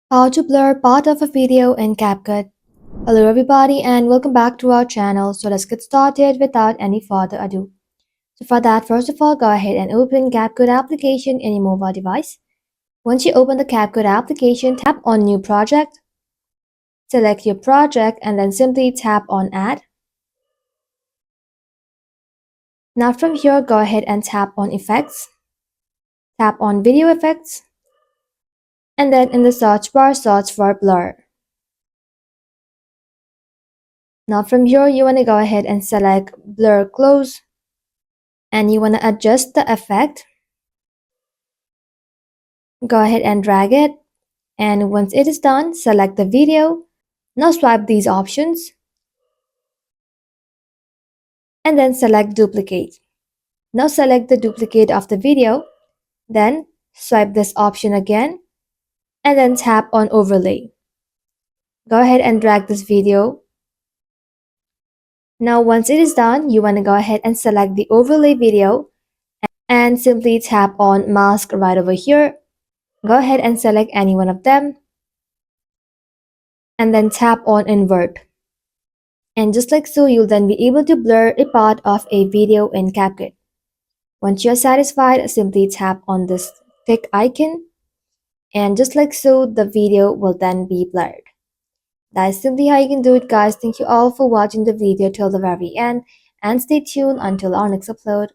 How to blur part of a video in CapCut. Hello everybody and welcome back to our channel. So let's get started without any further ado. So for that, first of all, go ahead and open CapCut application in your mobile device. Once you open the CapCut application, tap on New Project. Select your project and then simply tap on Add. Now from here, go ahead and tap on Effects. Tap on Video Effects. And then in the search bar, search for Blur. Now from here, you want to go ahead and select Blur Close. And you want to adjust the effect. Go ahead and drag it, and once it is done, select the video. Now swipe these options and then select duplicate. Now select the duplicate of the video, then swipe this option again and then tap on overlay. Go ahead and drag this video. Now once it is done, you want to go ahead and select the overlay video and simply tap on mask right over here. Go ahead and select any one of them and then tap on invert. And just like so, you'll then be able to blur a part of a video in CapCut. Once you're satisfied, simply tap on this tick icon, and just like so, the video will then be blurred. That is simply how you can do it, guys. Thank you all for watching the video till the very end, and stay tuned until our next upload.